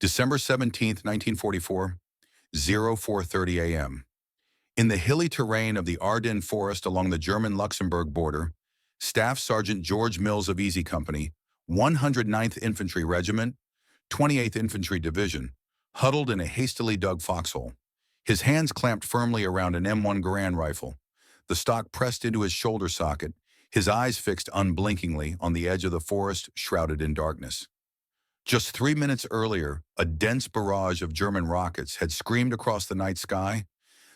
December 17, 1944, 0430 a.m. In the hilly terrain of the Ardennes forest along the German-Luxembourg border, Staff Sergeant George Mills of Easy Company, 109th Infantry Regiment, 28th Infantry Division, huddled in a hastily dug foxhole, his hands clamped firmly around an M1 Garand rifle, the stock pressed into his shoulder socket, his eyes fixed unblinkingly on the edge of the forest shrouded in darkness. Just 3 minutes earlier, a dense barrage of German rockets had screamed across the night sky,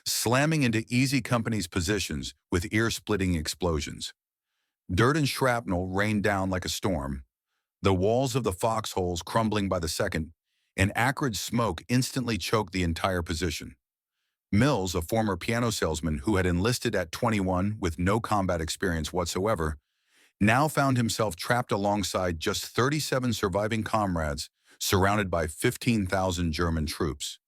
slamming into Easy Company's positions with ear-splitting explosions. Dirt and shrapnel rained down like a storm, the walls of the foxholes crumbling by the second, and acrid smoke instantly choked the entire position. Mills, a former piano salesman who had enlisted at 21 with no combat experience whatsoever, now found himself trapped alongside just 37 surviving comrades, surrounded by 15,000 German troops.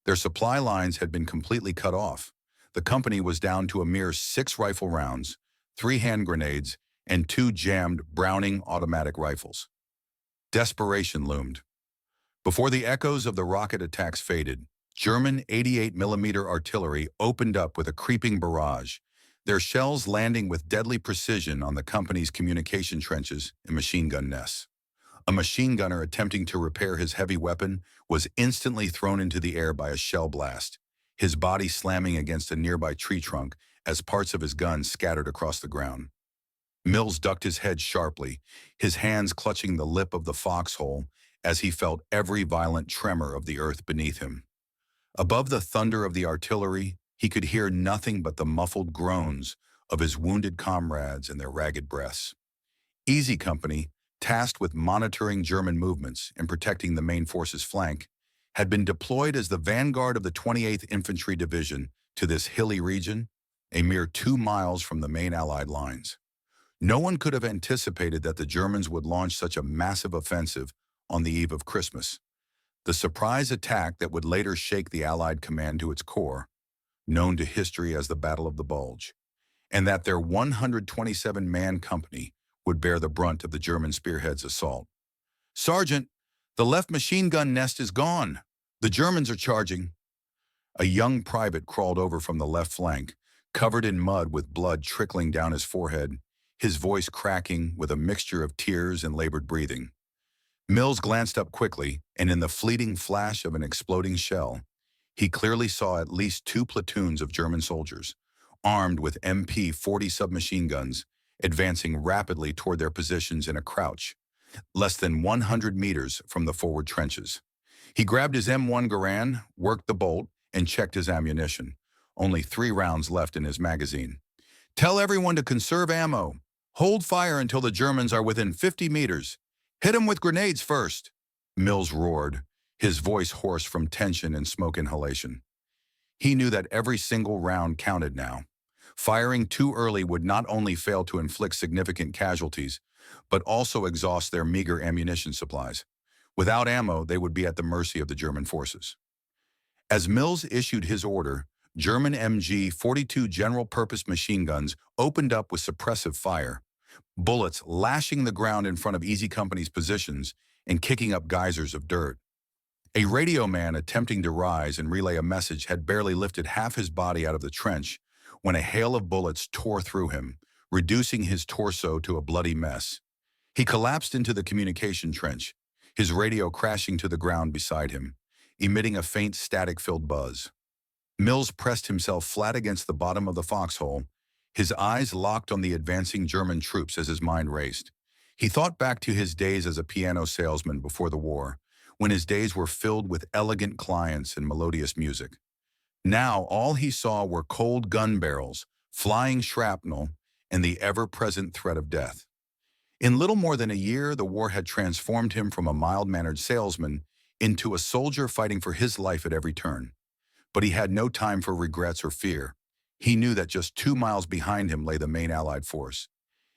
Their supply lines had been completely cut off. The company was down to a mere 6 rifle rounds, 3 hand grenades, and 2 jammed Browning automatic rifles. Desperation loomed. Before the echoes of the rocket attacks faded, German 88mm artillery opened up with a creeping barrage, their shells landing with deadly precision on the company's communication trenches and machine gun nests. A machine gunner attempting to repair his heavy weapon was instantly thrown into the air by a shell blast, his body slamming against a nearby tree trunk as parts of his gun scattered across the ground. Mills ducked his head sharply, his hands clutching the lip of the foxhole as he felt every violent tremor of the earth beneath him. Above the thunder of the artillery, he could hear nothing but the muffled groans of his wounded comrades and their ragged breaths. Easy Company, tasked with monitoring German movements and protecting the main force's flank, had been deployed as the vanguard of the 28th Infantry Division to this hilly region, a mere 2 miles from the main Allied lines. No one could have anticipated that the Germans would launch such a massive offensive on the eve of Christmas, the surprise attack that would later shake the Allied command to its core, known to history as the Battle of the Bulge, and that their 127-man company would bear the brunt of the German spearhead's assault. "Sergeant, the left machine gun nest is gone. The Germans are charging." A young private crawled over from the left flank, covered in mud with blood trickling down his forehead, his voice cracking with a mixture of tears and labored breathing. Mills glanced up quickly, and in the fleeting flash of an exploding shell, he clearly saw at least 2 platoons of German soldiers, armed with MP-40 submachine guns, advancing rapidly toward their positions in a crouch, less than 100 meters from the forward trenches. He grabbed his M1 Garand, worked the bolt, and checked his ammunition. Only 3 rounds left in his magazine. "Tell everyone to conserve ammo. Hold fire until the Germans are within 50 meters. Hit them with grenades first," Mills roared, his voice hoarse from tension and smoke inhalation. He knew that every single round counted now. Firing too early would not only fail to inflict significant casualties, but also exhaust their meager ammunition supplies. Without ammo, they would be at the mercy of the German forces. As Mills issued his order, German MG-42 general-purpose machine guns opened up with suppressive fire, bullets lashing the ground in front of Easy Company's positions and kicking up geysers of dirt. A radio man attempting to rise and relay a message had barely lifted half his body out of the trench when a hail of bullets tore through him, reducing his torso to a bloody mess. He collapsed into the communication trench, his radio crashing to the ground beside him, emitting a faint static-filled buzz. Mills pressed himself flat against the bottom of the foxhole, his eyes locked on the advancing German troops as his mind raced. He thought back to his days as a piano salesman before the war, when his days were filled with elegant clients and melodious music. Now all he saw were cold gun barrels, flying shrapnel, and the ever-present threat of death. In little more than a year, the war had transformed him from a mild-mannered salesman into a soldier fighting for his life at every turn. But he had no time for regrets or fear. He knew that just 2 miles behind him lay the main Allied force.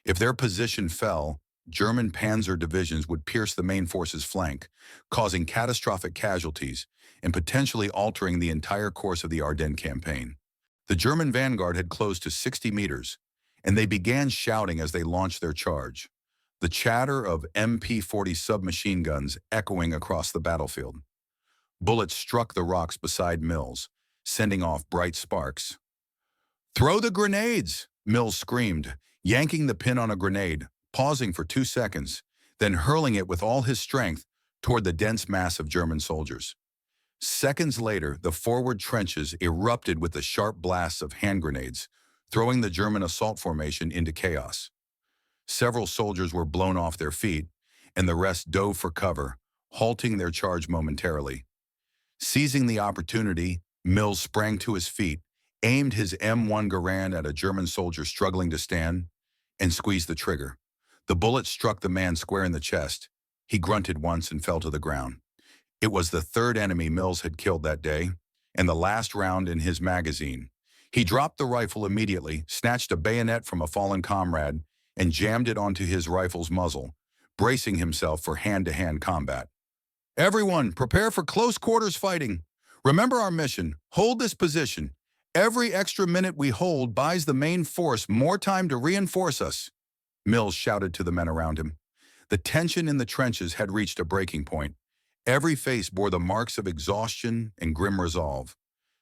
If their position fell, German panzer divisions would pierce the main force's flank, causing catastrophic casualties and potentially altering the entire course of the Ardennes campaign. The German vanguard had closed to 60 meters, and they began shouting as they launched their charge, the chatter of MP-40 submachine guns echoing across the battlefield. Bullets struck the rocks beside Mills, sending off bright sparks. "Throw the grenades!" Mills screamed, yanking the pin on a grenade, pausing for 2 seconds, then hurling it with all his strength toward the dense mass of German soldiers. Seconds later, the forward trenches erupted with the sharp blasts of hand grenades, throwing the German assault formation into chaos. Several soldiers were blown off their feet, and the rest dove for cover, halting their charge momentarily. Seizing the opportunity, Mills sprang to his feet, aimed his M1 Garand at a German soldier struggling to stand, and squeezed the trigger. The bullet struck the man square in the chest. He grunted once and fell to the ground. It was the third enemy Mills had killed that day, and the last round in his magazine. He dropped the rifle immediately, snatched a bayonet from a fallen comrade, and jammed it onto his rifle's muzzle, bracing himself for hand-to-hand combat. "Everyone, prepare for close quarters fighting. Remember our mission. Hold this position. Every extra minute we hold buys the main force more time to reinforce us," Mills shouted to the men around him. The tension in the trenches had reached a breaking point. Every face bore the marks of exhaustion and grim resolve.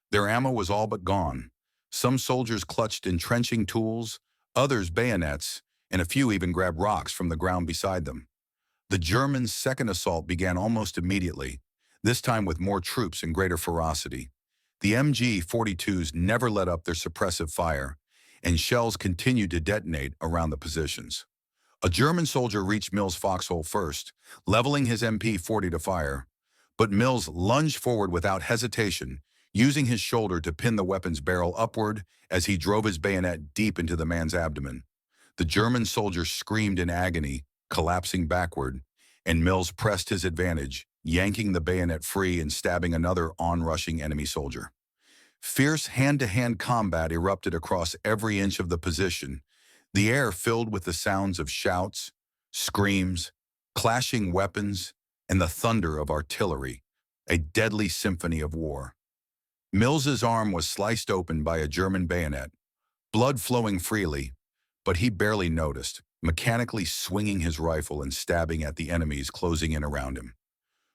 Their ammo was all but gone. Some soldiers clutched entrenching tools, others bayonets, and a few even grabbed rocks from the ground beside them. The Germans' second assault began almost immediately, this time with more troops and greater ferocity. The MG-42s never let up their suppressive fire, and shells continued to detonate around the positions. A German soldier reached Mills' foxhole first, leveling his MP-40 to fire, but Mills lunged forward without hesitation, using his shoulder to pin the weapon's barrel upward as he drove his bayonet deep into the man's abdomen. The German soldier screamed in agony, collapsing backward, and Mills pressed his advantage, yanking the bayonet free and stabbing another onrushing enemy soldier. Fierce hand-to-hand combat erupted across every inch of the position, the air filled with the sounds of shouts, screams, clashing weapons, and the thunder of artillery, a deadly symphony of war. Mills's arm was sliced open by a German bayonet, blood flowing freely, but he barely noticed, mechanically swinging his rifle and stabbing at the enemies closing in around him.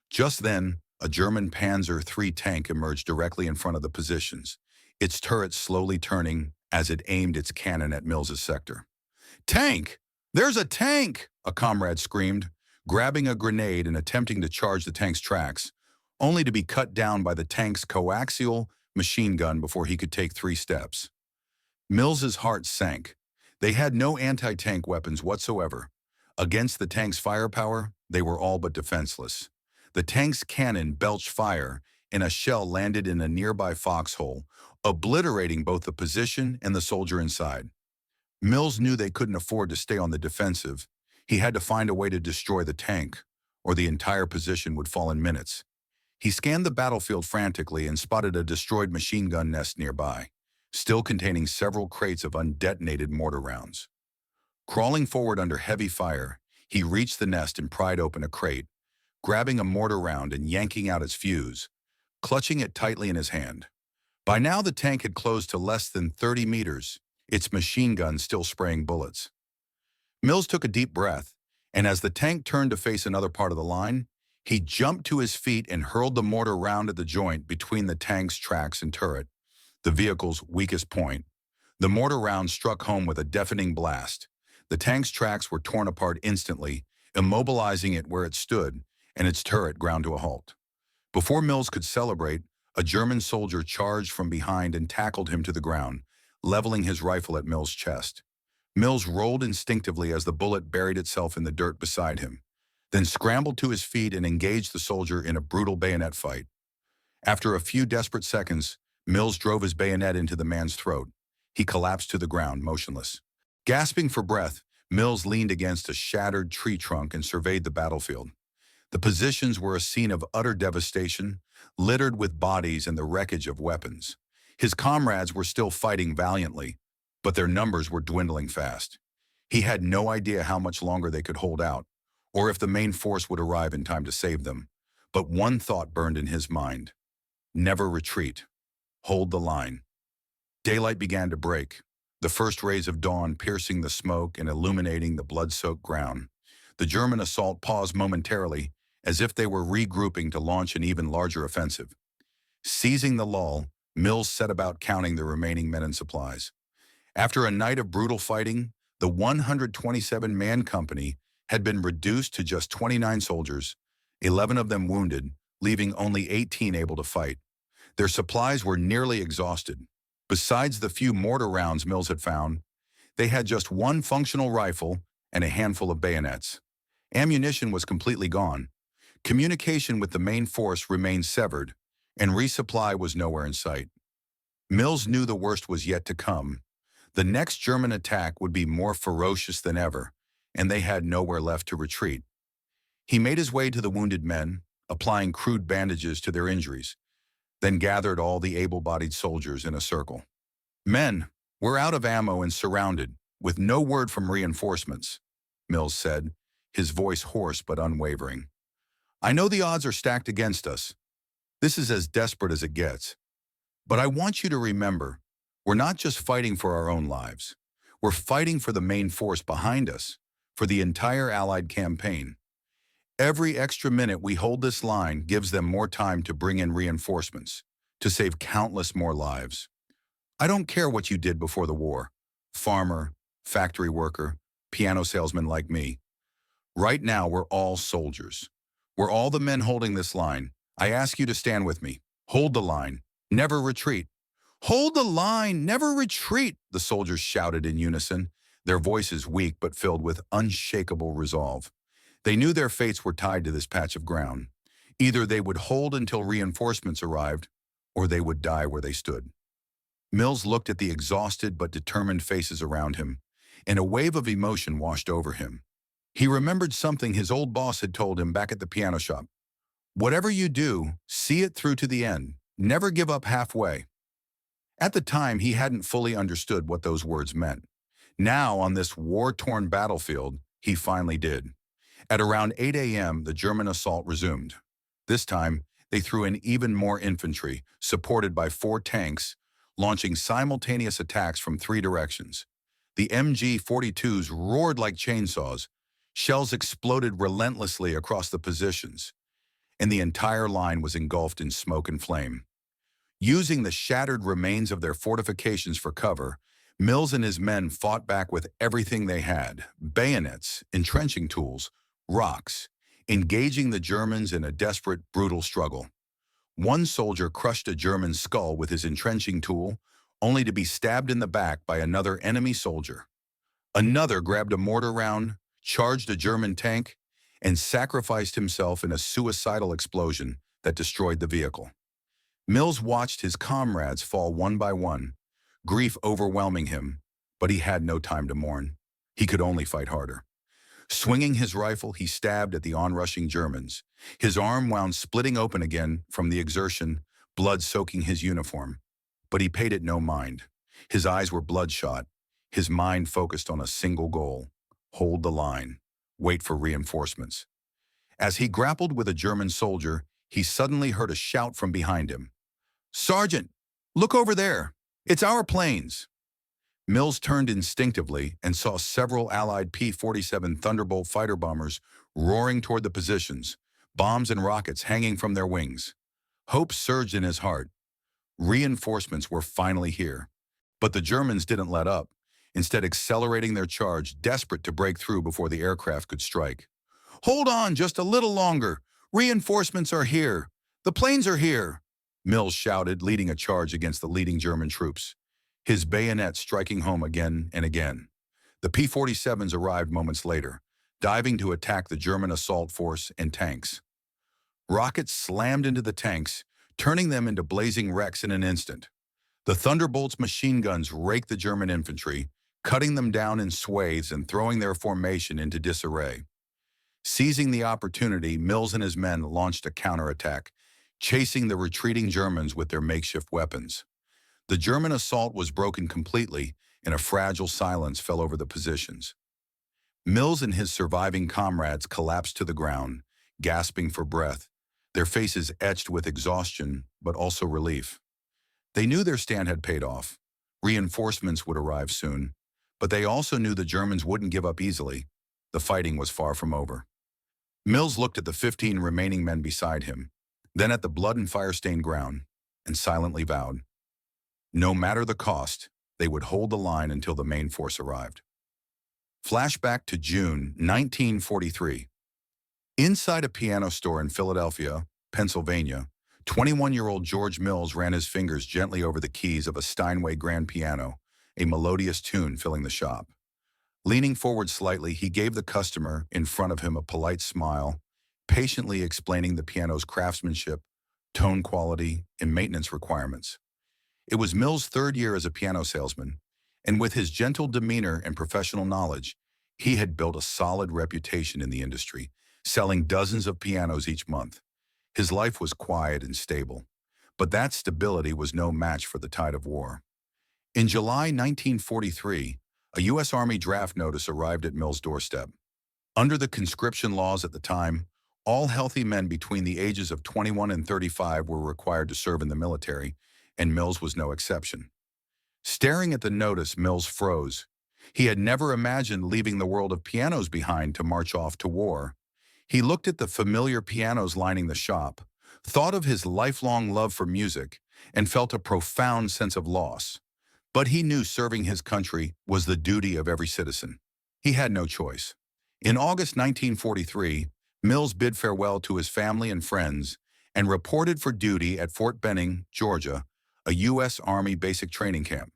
Just then, a German Panzer III tank emerged directly in front of the positions, its turret slowly turning as it aimed its cannon at Mills's sector. "Tank! There's a tank!" a comrade screamed, grabbing a grenade and attempting to charge the tank's tracks, only to be cut down by the tank's coaxial machine gun before he could take 3 steps. Mills's heart sank. They had no anti-tank weapons whatsoever. Against the tank's firepower, they were all but defenseless. The tank's cannon belched fire, and a shell landed in a nearby foxhole, obliterating both the position and the soldier inside. Mills knew they couldn't afford to stay on the defensive. He had to find a way to destroy the tank, or the entire position would fall in minutes. He scanned the battlefield frantically and spotted a destroyed machine gun nest nearby, still containing several crates of undetonated mortar rounds. Crawling forward under heavy fire, he reached the nest and pried open a crate, grabbing a mortar round and yanking out its fuse, clutching it tightly in his hand. By now the tank had closed to less than 30 meters, its machine gun still spraying bullets. Mills took a deep breath, and as the tank turned to face another part of the line, he jumped to his feet and hurled the mortar round at the joint between the tank's tracks and turret, the vehicle's weakest point. The mortar round struck home with a deafening blast. The tank's tracks were torn apart instantly, immobilizing it where it stood, and its turret ground to a halt. Before Mills could celebrate, a German soldier charged from behind and tackled him to the ground, leveling his rifle at Mills' chest. Mills rolled instinctively as the bullet buried itself in the dirt beside him, then scrambled to his feet and engaged the soldier in a brutal bayonet fight. After a few desperate seconds, Mills drove his bayonet into the man's throat. He collapsed to the ground, motionless. Gasping for breath, Mills leaned against a shattered tree trunk and surveyed the battlefield. The positions were a scene of utter devastation, littered with bodies and the wreckage of weapons. His comrades were still fighting valiantly, but their numbers were dwindling fast. He had no idea how much longer they could hold out, or if the main force would arrive in time to save them. But one thought burned in his mind. Never retreat. Hold the line. Daylight began to break, the first rays of dawn piercing the smoke and illuminating the blood-soaked ground. The German assault paused momentarily as if they were regrouping to launch an even larger offensive. Seizing the lull, Mills set about counting the remaining men and supplies. After a night of brutal fighting, the 127-man company had been reduced to just 29 soldiers, 11 of them wounded, leaving only 18 able to fight. Their supplies were nearly exhausted. Besides the few mortar rounds Mills had found, they had just one functional rifle and a handful of bayonets. Ammunition was completely gone. Communication with the main force remained severed, and resupply was nowhere in sight. Mills knew the worst was yet to come. The next German attack would be more ferocious than ever, and they had nowhere left to retreat. He made his way to the wounded men, applying crude bandages to their injuries, then gathered all the able-bodied soldiers in a circle. "Men, we're out of ammo and surrounded, with no word from reinforcements," Mills said, his voice hoarse but unwavering. "I know the odds are stacked against us. This is as desperate as it gets. But I want you to remember, we're not just fighting for our own lives. We're fighting for the main force behind us, for the entire Allied campaign. Every extra minute we hold this line gives them more time to bring in reinforcements, to save countless more lives. I don't care what you did before the war, farmer, factory worker, piano salesman like me. Right now, we're all soldiers. We're all the men holding this line. I ask you to stand with me. Hold the line. Never retreat." "Hold the line! Never retreat!" the soldiers shouted in unison, their voices weak but filled with unshakable resolve. They knew their fates were tied to this patch of ground. Either they would hold until reinforcements arrived, or they would die where they stood. Mills looked at the exhausted but determined faces around him, and a wave of emotion washed over him. He remembered something his old boss had told him back at the piano shop. "Whatever you do, see it through to the end. Never give up halfway." At the time, he hadn't fully understood what those words meant. Now, on this war-torn battlefield, he finally did. At around 8 a.m., the German assault resumed. This time, they threw in even more infantry, supported by 4 tanks, launching simultaneous attacks from 3 directions. The MG-42s roared like chainsaws. Shells exploded relentlessly across the positions, and the entire line was engulfed in smoke and flame. Using the shattered remains of their fortifications for cover, Mills and his men fought back with everything they had: bayonets, entrenching tools, rocks, engaging the Germans in a desperate, brutal struggle. One soldier crushed a German skull with his entrenching tool, only to be stabbed in the back by another enemy soldier. Another grabbed a mortar round, charged a German tank, and sacrificed himself in a suicidal explosion that destroyed the vehicle. Mills watched his comrades fall one by one, grief overwhelming him, but he had no time to mourn. He could only fight harder. Swinging his rifle, he stabbed at the onrushing Germans. His arm wound splitting open again from the exertion, blood soaking his uniform. But he paid it no mind. His eyes were bloodshot, his mind focused on a single goal: hold the line, wait for reinforcements. As he grappled with a German soldier, he suddenly heard a shout from behind him. "Sergeant, look over there! It's our planes!" Mills turned instinctively and saw several Allied P-47 Thunderbolt fighter bombers roaring toward the positions, bombs and rockets hanging from their wings. Hope surged in his heart. Reinforcements were finally here. But the Germans didn't let up, instead accelerating their charge, desperate to break through before the aircraft could strike. "Hold on just a little longer! Reinforcements are here! The planes are here!" Mills shouted, leading a charge against the leading German troops, his bayonet striking home again and again. The P-47s arrived moments later, diving to attack the German assault force and tanks. Rockets slammed into the tanks, turning them into blazing wrecks in an instant. The Thunderbolt's machine guns raked the German infantry, cutting them down in swathes and throwing their formation into disarray. Seizing the opportunity, Mills and his men launched a counterattack, chasing the retreating Germans with their makeshift weapons. The German assault was broken completely, and a fragile silence fell over the positions. Mills and his surviving comrades collapsed to the ground, gasping for breath, their faces etched with exhaustion, but also relief. They knew their stand had paid off. Reinforcements would arrive soon, but they also knew the Germans wouldn't give up easily. The fighting was far from over. Mills looked at the 15 remaining men beside him, then at the blood and fire-stained ground, and silently vowed, no matter the cost, they would hold the line until the main force arrived. Flashback to June 1943. Inside a piano store in Philadelphia, Pennsylvania, 21-year-old George Mills ran his fingers gently over the keys of a Steinway grand piano, a melodious tune filling the shop. Leaning forward slightly, he gave the customer in front of him a polite smile, patiently explaining the piano's craftsmanship, tone quality, and maintenance requirements. It was Mills' third year as a piano salesman, and with his gentle demeanor and professional knowledge, he had built a solid reputation in the industry, selling dozens of pianos each month. His life was quiet and stable, but that stability was no match for the tide of war. In July 1943, a U.S. Army draft notice arrived at Mills' doorstep. Under the conscription laws at the time, all healthy men between the ages of 21 and 35 were required to serve in the military, and Mills was no exception. Staring at the notice, Mills froze. He had never imagined leaving the world of pianos behind to march off to war. He looked at the familiar pianos lining the shop, thought of his lifelong love for music, and felt a profound sense of loss. But he knew serving his country was the duty of every citizen. He had no choice. In August 1943, Mills bid farewell to his family and friends and reported for duty at Fort Benning, Georgia, a U.S. Army basic training camp.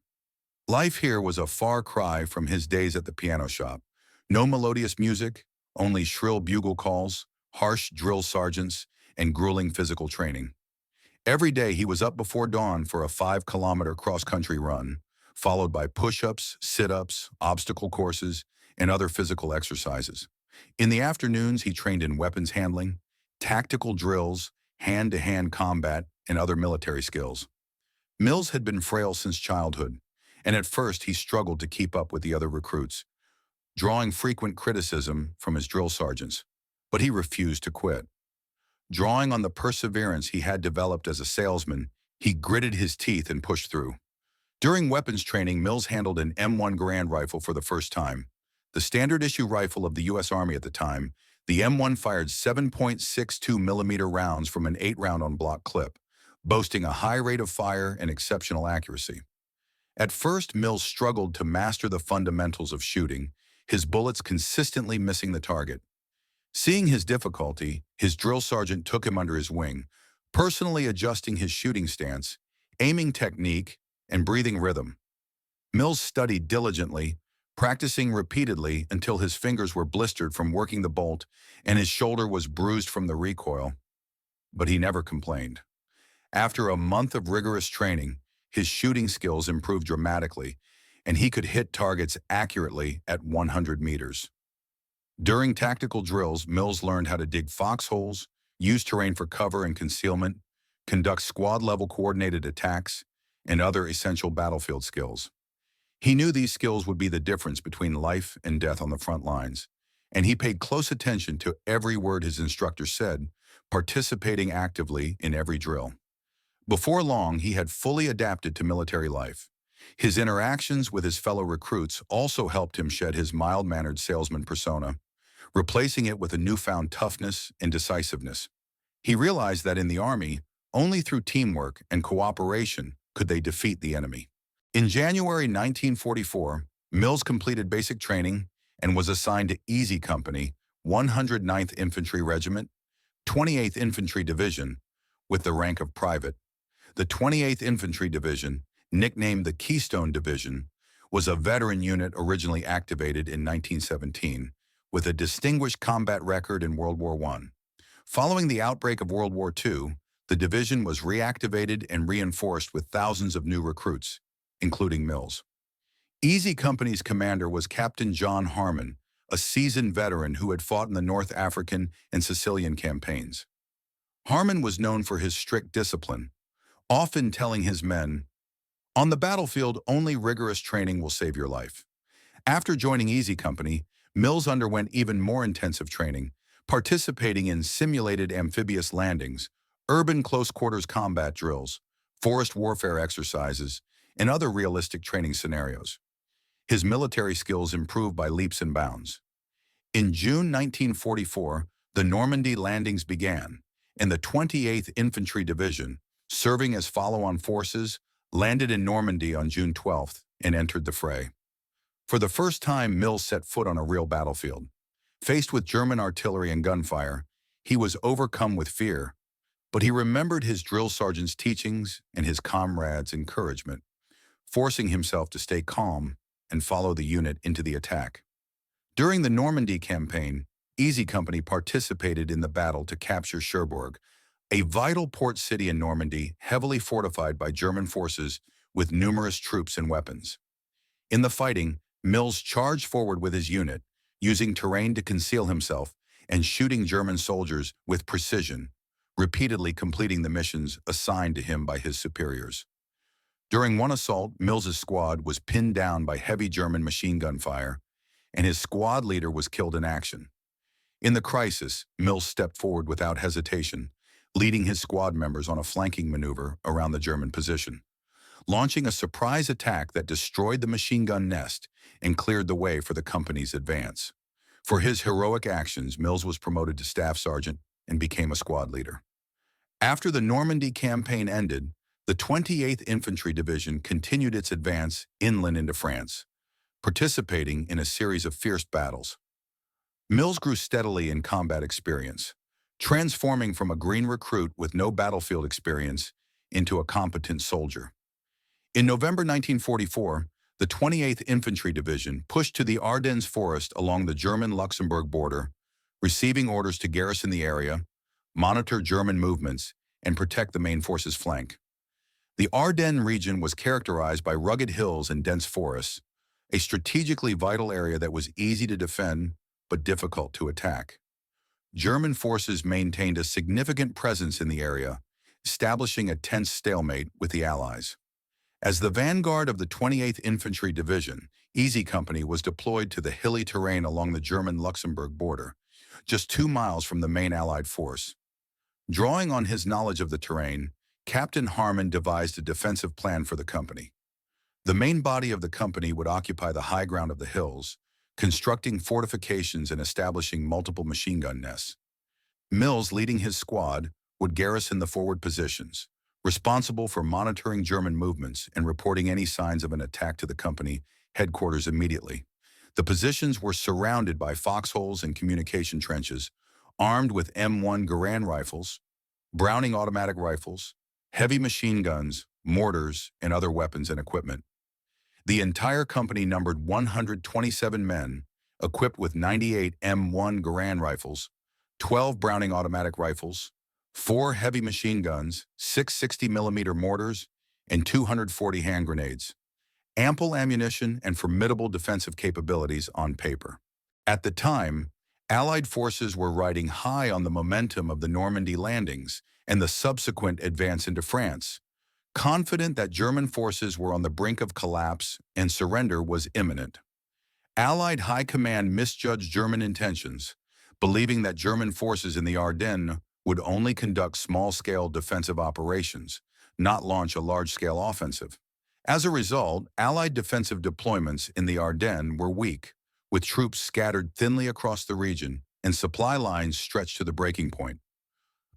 Life here was a far cry from his days at the piano shop. No melodious music, only shrill bugle calls, harsh drill sergeants, and grueling physical training. Every day he was up before dawn for a 5-kilometer cross-country run, followed by push-ups, sit-ups, obstacle courses, and other physical exercises. In the afternoons, he trained in weapons handling, tactical drills, hand-to-hand combat, and other military skills. Mills had been frail since childhood, and at first he struggled to keep up with the other recruits, drawing frequent criticism from his drill sergeants. But he refused to quit. Drawing on the perseverance he had developed as a salesman, he gritted his teeth and pushed through. During weapons training, Mills handled an M1 Garand rifle for the first time. The standard-issue rifle of the U.S. Army at the time, the M1 fired 7.62 millimeter rounds from an 8-round on-block clip, boasting a high rate of fire and exceptional accuracy. At first, Mills struggled to master the fundamentals of shooting, his bullets consistently missing the target. Seeing his difficulty, his drill sergeant took him under his wing, personally adjusting his shooting stance, aiming technique, and breathing rhythm. Mills studied diligently, practicing repeatedly until his fingers were blistered from working the bolt and his shoulder was bruised from the recoil. But he never complained. After a month of rigorous training, his shooting skills improved dramatically, and he could hit targets accurately at 100 meters. During tactical drills, Mills learned how to dig foxholes, use terrain for cover and concealment, conduct squad-level coordinated attacks, and other essential battlefield skills. He knew these skills would be the difference between life and death on the front lines, and he paid close attention to every word his instructor said, participating actively in every drill. Before long, he had fully adapted to military life. His interactions with his fellow recruits also helped him shed his mild-mannered salesman persona, replacing it with a newfound toughness and decisiveness. He realized that in the Army, only through teamwork and cooperation could they defeat the enemy. In January 1944, Mills completed basic training and was assigned to Easy Company, 109th Infantry Regiment, 28th Infantry Division, with the rank of private. The 28th Infantry Division, nicknamed the Keystone Division, was a veteran unit originally activated in 1917, with a distinguished combat record in World War I. Following the outbreak of World War II, the division was reactivated and reinforced with thousands of new recruits, including Mills. Easy Company's commander was Captain John Harmon, a seasoned veteran who had fought in the North African and Sicilian campaigns. Harmon was known for his strict discipline, often telling his men, "On the battlefield, only rigorous training will save your life." After joining Easy Company, Mills underwent even more intensive training, participating in simulated amphibious landings, urban close-quarters combat drills, forest warfare exercises, and other realistic training scenarios. His military skills improved by leaps and bounds. In June 1944, The Normandy landings began, and the 28th Infantry Division, serving as follow-on forces, landed in Normandy on June 12th and entered the fray. For the first time, Mills set foot on a real battlefield. Faced with German artillery and gunfire, he was overcome with fear, but he remembered his drill sergeant's teachings and his comrades' encouragement, forcing himself to stay calm and follow the unit into the attack. During the Normandy campaign, Easy Company participated in the battle to capture Cherbourg, a vital port city in Normandy heavily fortified by German forces with numerous troops and weapons. In the fighting, Mills charged forward with his unit, using terrain to conceal himself and shooting German soldiers with precision, repeatedly completing the missions assigned to him by his superiors. During one assault, Mills's squad was pinned down by heavy German machine gun fire, and his squad leader was killed in action. In the crisis, Mills stepped forward without hesitation, leading his squad members on a flanking maneuver around the German position, launching a surprise attack that destroyed the machine gun nest and cleared the way for the company's advance. For his heroic actions, Mills was promoted to staff sergeant and became a squad leader. After the Normandy campaign ended, the 28th Infantry Division continued its advance inland into France, participating in a series of fierce battles. Mills grew steadily in combat experience, transforming from a green recruit with no battlefield experience into a competent soldier. In November 1944, the 28th Infantry Division pushed to the Ardennes forest along the German-Luxembourg border, receiving orders to garrison the area, monitor German movements, and protect the main force's flank. The Ardennes region was characterized by rugged hills and dense forests, a strategically vital area that was easy to defend but difficult to attack. German forces maintained a significant presence in the area, establishing a tense stalemate with the Allies. As the vanguard of the 28th Infantry Division, Easy Company was deployed to the hilly terrain along the German-Luxembourg border, just 2 miles from the main Allied force. Drawing on his knowledge of the terrain, Captain Harmon devised a defensive plan for the company. The main body of the company would occupy the high ground of the hills, constructing fortifications and establishing multiple machine gun nests. Mills, leading his squad, would garrison the forward positions, responsible for monitoring German movements and reporting any signs of an attack to the company headquarters immediately. The positions were surrounded by foxholes and communication trenches, armed with M1 Garand rifles, Browning automatic rifles, heavy machine guns, mortars, and other weapons and equipment. The entire company numbered 127 men, equipped with 98 M1 Garand rifles, 12 Browning automatic rifles, 4 heavy machine guns, 6 60mm mortars, and 240 hand grenades. Ample ammunition and formidable defensive capabilities on paper. At the time, Allied forces were riding high on the momentum of the Normandy landings and the subsequent advance into France, confident that German forces were on the brink of collapse and surrender was imminent. Allied high command misjudged German intentions, believing that German forces in the Ardennes would only conduct small-scale defensive operations, not launch a large-scale offensive. As a result, Allied defensive deployments in the Ardennes were weak, with troops scattered thinly across the region and supply lines stretched to the breaking point.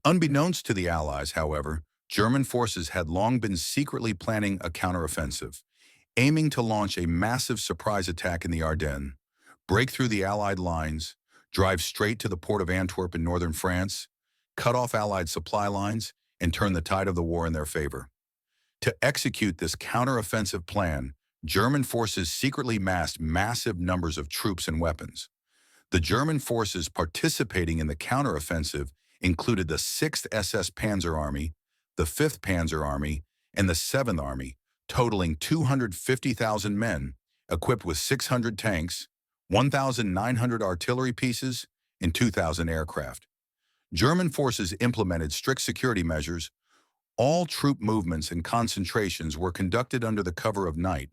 Unbeknownst to the Allies, however, German forces had long been secretly planning a counteroffensive, aiming to launch a massive surprise attack in the Ardennes, break through the Allied lines, drive straight to the port of Antwerp in northern France, cut off Allied supply lines, and turn the tide of the war in their favor. To execute this counteroffensive plan, German forces secretly massed massive numbers of troops and weapons. The German forces participating in the counteroffensive included the 6th SS Panzer Army, the 5th Panzer Army, and the 7th Army, totaling 250,000 men, equipped with 600 tanks, 1,900 artillery pieces, and 2,000 aircraft. German forces implemented strict security measures. All troop movements and concentrations were conducted under the cover of night,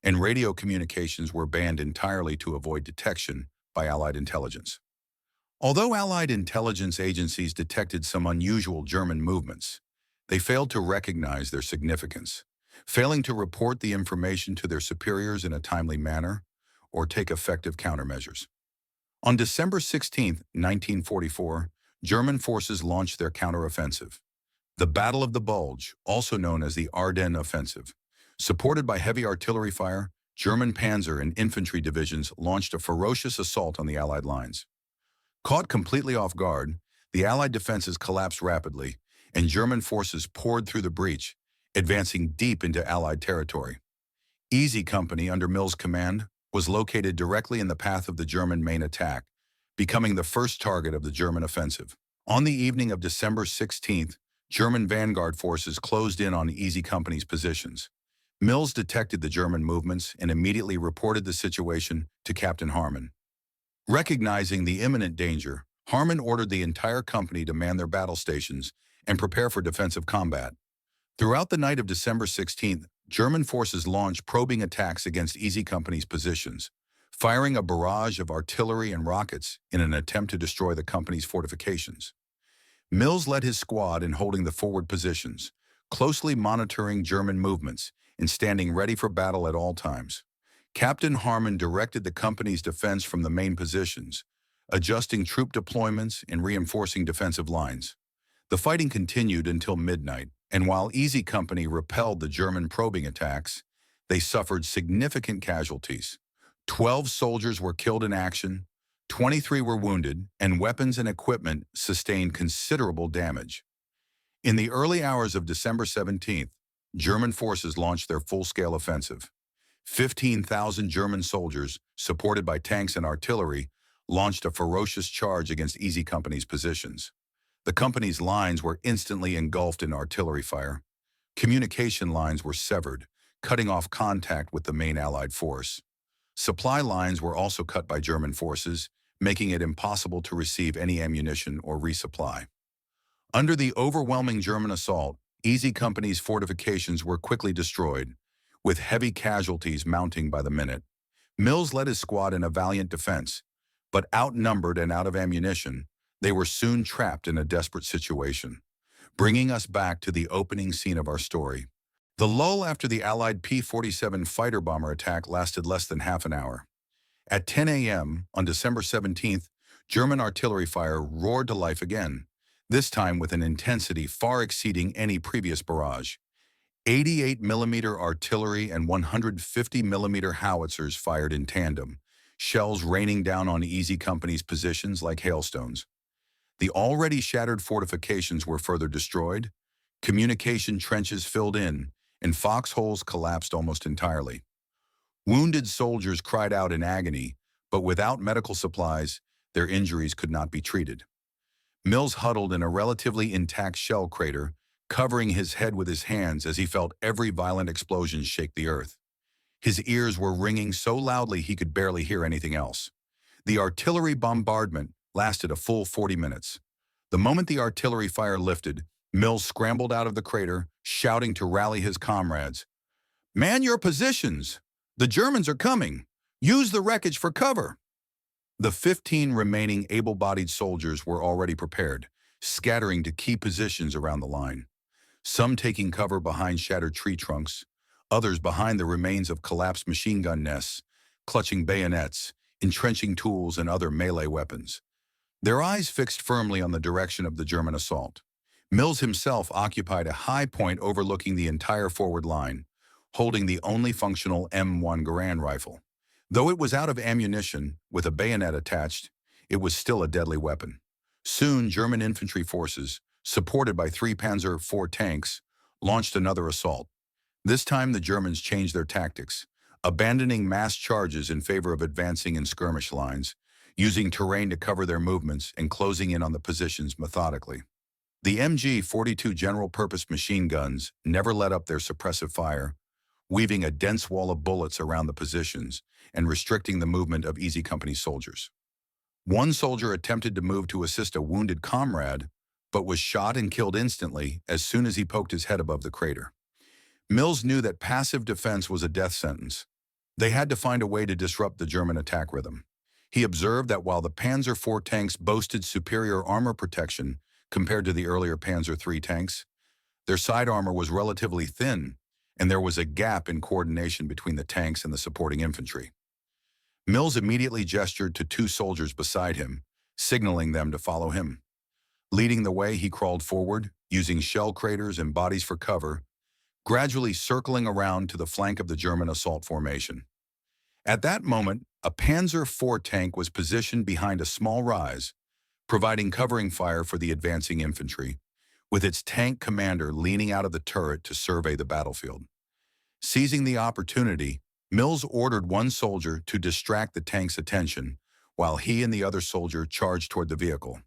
and radio communications were banned entirely to avoid detection by Allied intelligence. Although Allied intelligence agencies detected some unusual German movements, they failed to recognize their significance, failing to report the information to their superiors in a timely manner or take effective countermeasures. On December 16, 1944, German forces launched their counteroffensive. The Battle of the Bulge, also known as the Ardennes Offensive. Supported by heavy artillery fire, German panzer and infantry divisions launched a ferocious assault on the Allied lines. Caught completely off guard, the Allied defenses collapsed rapidly, and German forces poured through the breach, advancing deep into Allied territory. Easy Company, under Mills' command, was located directly in the path of the German main attack, becoming the first target of the German offensive. On the evening of December 16th, German vanguard forces closed in on Easy Company's positions. Mills detected the German movements and immediately reported the situation to Captain Harmon. Recognizing the imminent danger, Harmon ordered the entire company to man their battle stations and prepare for defensive combat. Throughout the night of December 16th, German forces launched probing attacks against Easy Company's positions, firing a barrage of artillery and rockets in an attempt to destroy the company's fortifications. Mills led his squad in holding the forward positions, closely monitoring German movements and standing ready for battle at all times. Captain Harmon directed the company's defense from the main positions, adjusting troop deployments and reinforcing defensive lines. The fighting continued until midnight, and while Easy Company repelled the German probing attacks, they suffered significant casualties. 12 soldiers were killed in action, 23 were wounded, and weapons and equipment sustained considerable damage. In the early hours of December 17th, German forces launched their full-scale offensive. 15,000 German soldiers, supported by tanks and artillery, launched a ferocious charge against Easy Company's positions. The company's lines were instantly engulfed in artillery fire. Communication lines were severed, cutting off contact with the main Allied force. Supply lines were also cut by German forces, making it impossible to receive any ammunition or resupply. Under the overwhelming German assault, Easy Company's fortifications were quickly destroyed, with heavy casualties mounting by the minute. Mills led his squad in a valiant defense, but outnumbered and out of ammunition, they were soon trapped in a desperate situation, bringing us back to the opening scene of our story. The lull after the Allied P-47 fighter bomber attack lasted less than half an hour. At 10 a.m. on December 17th, German artillery fire roared to life again, this time with an intensity far exceeding any previous barrage. 88mm artillery and 150mm howitzers fired in tandem, shells raining down on Easy Company's positions like hailstones. The already shattered fortifications were further destroyed, communication trenches filled in, and foxholes collapsed almost entirely. Wounded soldiers cried out in agony, but without medical supplies, their injuries could not be treated. Mills huddled in a relatively intact shell crater, covering his head with his hands as he felt every violent explosion shake the earth. His ears were ringing so loudly he could barely hear anything else. The artillery bombardment lasted a full 40 minutes. The moment the artillery fire lifted, Mills scrambled out of the crater, shouting to rally his comrades. "Man your positions! The Germans are coming! Use the wreckage for cover!" The 15 remaining able-bodied soldiers were already prepared, scattering to key positions around the line. Some taking cover behind shattered tree trunks, others behind the remains of collapsed machine gun nests, clutching bayonets, entrenching tools, and other melee weapons. Their eyes fixed firmly on the direction of the German assault. Mills himself occupied a high point overlooking the entire forward line, holding the only functional M1 Garand rifle. Though it was out of ammunition, with a bayonet attached, it was still a deadly weapon. Soon, German infantry forces, supported by 3 Panzer IV tanks, launched another assault. This time, the Germans changed their tactics, abandoning mass charges in favor of advancing in skirmish lines, using terrain to cover their movements and closing in on the positions methodically. The MG-42 general-purpose machine guns never let up their suppressive fire, weaving a dense wall of bullets around the positions and restricting the movement of Easy Company soldiers. One soldier attempted to move to assist a wounded comrade, but was shot and killed instantly as soon as he poked his head above the crater. Mills knew that passive defense was a death sentence. They had to find a way to disrupt the German attack rhythm. He observed that while the Panzer IV tanks boasted superior armor protection compared to the earlier Panzer III tanks, their side armor was relatively thin, and there was a gap in coordination between the tanks and the supporting infantry. Mills immediately gestured to two soldiers beside him, signaling them to follow him. Leading the way, he crawled forward, using shell craters and bodies for cover, gradually circling around to the flank of the German assault formation. At that moment, a Panzer IV tank was positioned behind a small rise, providing covering fire for the advancing infantry, with its tank commander leaning out of the turret to survey the battlefield. Seizing the opportunity, Mills ordered one soldier to distract the tank's attention, while he and the other soldier charged toward the vehicle.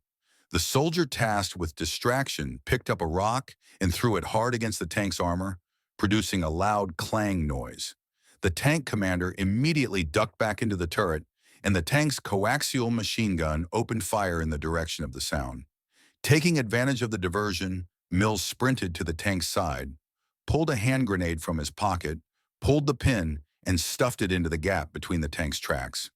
The soldier tasked with distraction picked up a rock and threw it hard against the tank's armor, producing a loud clang noise. The tank commander immediately ducked back into the turret, and the tank's coaxial machine gun opened fire in the direction of the sound. Taking advantage of the diversion, Mills sprinted to the tank's side, pulled a hand grenade from his pocket, pulled the pin, and stuffed it into the gap between the tank's tracks.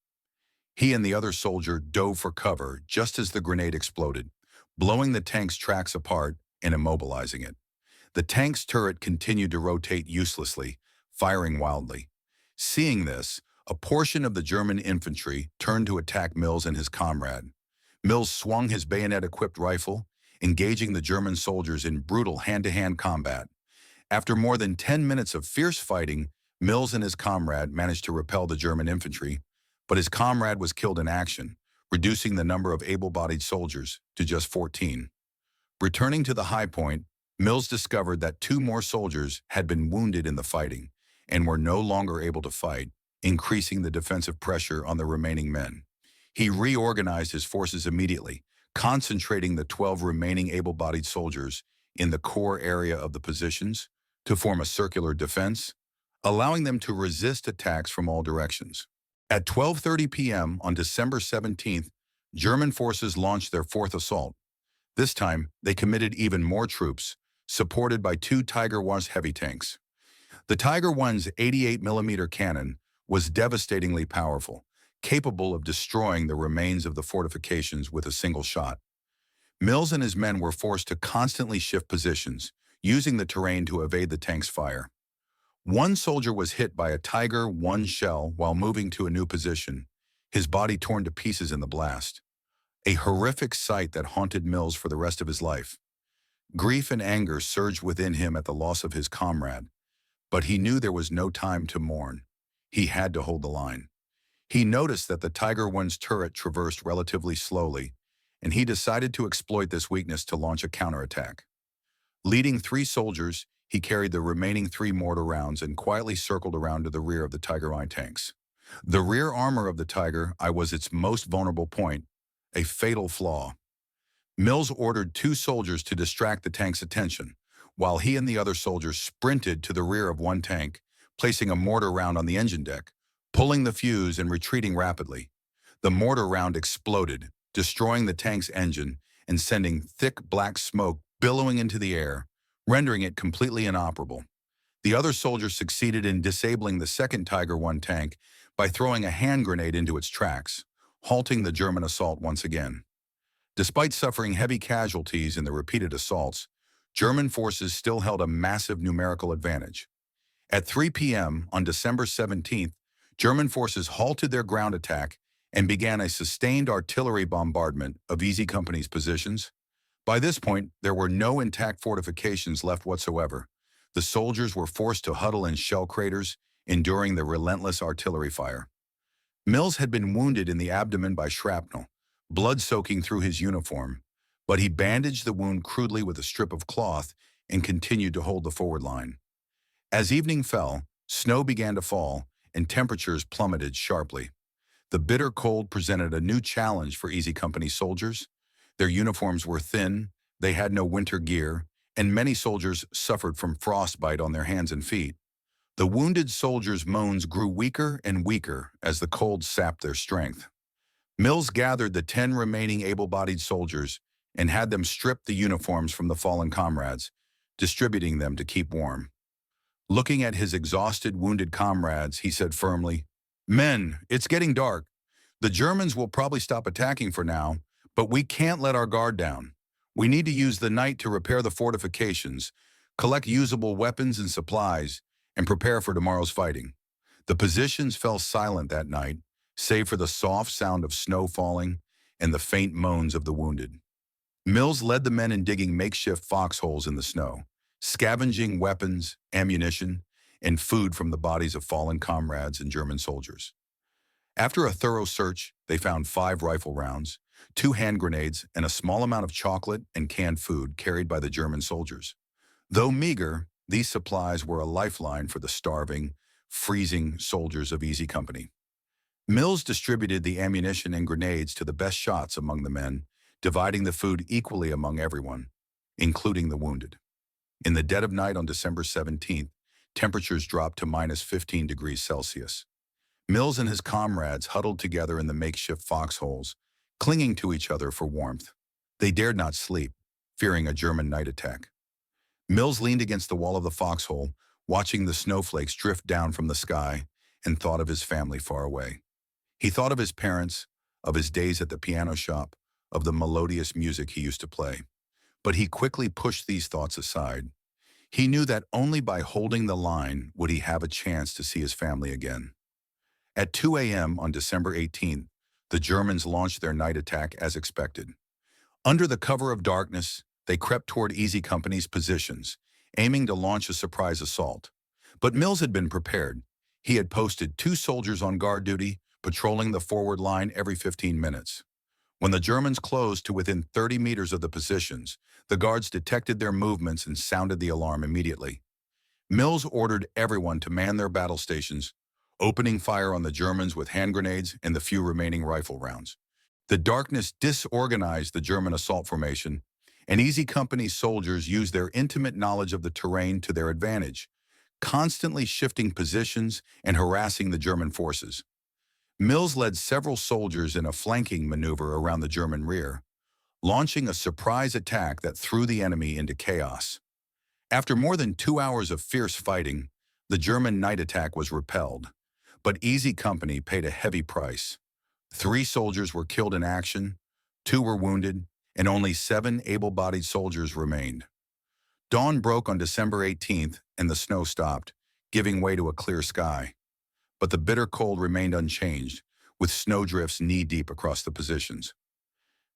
He and the other soldier dove for cover just as the grenade exploded, blowing the tank's tracks apart and immobilizing it. The tank's turret continued to rotate uselessly, firing wildly. Seeing this, a portion of the German infantry turned to attack Mills and his comrade. Mills swung his bayonet-equipped rifle, engaging the German soldiers in brutal hand-to-hand combat. After more than 10 minutes of fierce fighting, Mills and his comrade managed to repel the German infantry, but his comrade was killed in action, reducing the number of able-bodied soldiers to just 14. Returning to the high point, Mills discovered that two more soldiers had been wounded in the fighting and were no longer able to fight, increasing the defensive pressure on the remaining men. He reorganized his forces immediately, concentrating the 12 remaining able-bodied soldiers in the core area of the positions to form a circular defense, allowing them to resist attacks from all directions. At 12:30 p.m. on December 17th, German forces launched their fourth assault. This time, they committed even more troops, supported by two Tiger I's heavy tanks. The Tiger I's 88mm cannon was devastatingly powerful, capable of destroying the remains of the fortifications with a single shot. Mills and his men were forced to constantly shift positions, using the terrain to evade the tank's fire. One soldier was hit by a Tiger I shell while moving to a new position, his body torn to pieces in the blast. A horrific sight that haunted Mills for the rest of his life. Grief and anger surged within him at the loss of his comrade, but he knew there was no time to mourn. He had to hold the line. He noticed that the Tiger I's turret traversed relatively slowly, and he decided to exploit this weakness to launch a counterattack. Leading 3 soldiers, he carried the remaining 3 mortar rounds and quietly circled around to the rear of the Tiger I tanks. The rear armor of the Tiger I was its most vulnerable point, a fatal flaw. Mills ordered 2 soldiers to distract the tank's attention, while he and the other soldiers sprinted to the rear of one tank, placing a mortar round on the engine deck, pulling the fuse and retreating rapidly. The mortar round exploded, destroying the tank's engine and sending thick black smoke billowing into the air, rendering it completely inoperable. The other soldiers succeeded in disabling the second Tiger I tank by throwing a hand grenade into its tracks, halting the German assault once again. Despite suffering heavy casualties in the repeated assaults, German forces still held a massive numerical advantage. At 3 p.m. on December 17th, German forces halted their ground attack and began a sustained artillery bombardment of Easy Company's positions. By this point, there were no intact fortifications left whatsoever. The soldiers were forced to huddle in shell craters, enduring the relentless artillery fire. Mills had been wounded in the abdomen by shrapnel, blood soaking through his uniform, but he bandaged the wound crudely with a strip of cloth and continued to hold the forward line. As evening fell, snow began to fall, and temperatures plummeted sharply. The bitter cold presented a new challenge for Easy Company soldiers. Their uniforms were thin, they had no winter gear, and many soldiers suffered from frostbite on their hands and feet. The wounded soldiers' moans grew weaker and weaker as the cold sapped their strength. Mills gathered the 10 remaining able-bodied soldiers and had them strip the uniforms from the fallen comrades, distributing them to keep warm. Looking at his exhausted, wounded comrades, he said firmly, "Men, it's getting dark. The Germans will probably stop attacking for now, but we can't let our guard down. We need to use the night to repair the fortifications, collect usable weapons and supplies, and prepare for tomorrow's fighting." The positions fell silent that night, save for the soft sound of snow falling and the faint moans of the wounded. Mills led the men in digging makeshift foxholes in the snow, scavenging weapons, ammunition, and food from the bodies of fallen comrades and German soldiers. After a thorough search, they found 5 rifle rounds, 2 hand grenades, and a small amount of chocolate and canned food carried by the German soldiers. Though meager, these supplies were a lifeline for the starving, freezing soldiers of Easy Company. Mills distributed the ammunition and grenades to the best shots among the men, dividing the food equally among everyone, including the wounded. In the dead of night on December 17th, temperatures dropped to -15 degrees Celsius. Mills and his comrades huddled together in the makeshift foxholes, clinging to each other for warmth. They dared not sleep, fearing a German night attack. Mills leaned against the wall of the foxhole, watching the snowflakes drift down from the sky, and thought of his family far away. He thought of his parents, of his days at the piano shop, of the melodious music he used to play. But he quickly pushed these thoughts aside. He knew that only by holding the line would he have a chance to see his family again. At 2 a.m. on December 18th, the Germans launched their night attack as expected. Under the cover of darkness, they crept toward Easy Company's positions, aiming to launch a surprise assault. But Mills had been prepared. He had posted 2 soldiers on guard duty, patrolling the forward line every 15 minutes. When the Germans closed to within 30 meters of the positions, the guards detected their movements and sounded the alarm immediately. Mills ordered everyone to man their battle stations, opening fire on the Germans with hand grenades and the few remaining rifle rounds. The darkness disorganized the German assault formation, and Easy Company soldiers used their intimate knowledge of the terrain to their advantage, constantly shifting positions and harassing the German forces. Mills led several soldiers in a flanking maneuver around the German rear, launching a surprise attack that threw the enemy into chaos. After more than 2 hours of fierce fighting, the German night attack was repelled, but Easy Company paid a heavy price. 3 soldiers were killed in action, 2 were wounded, and only 7 able-bodied soldiers remained. Dawn broke on December 18th, and the snow stopped, giving way to a clear sky. But the bitter cold remained unchanged, with snowdrifts knee-deep across the positions.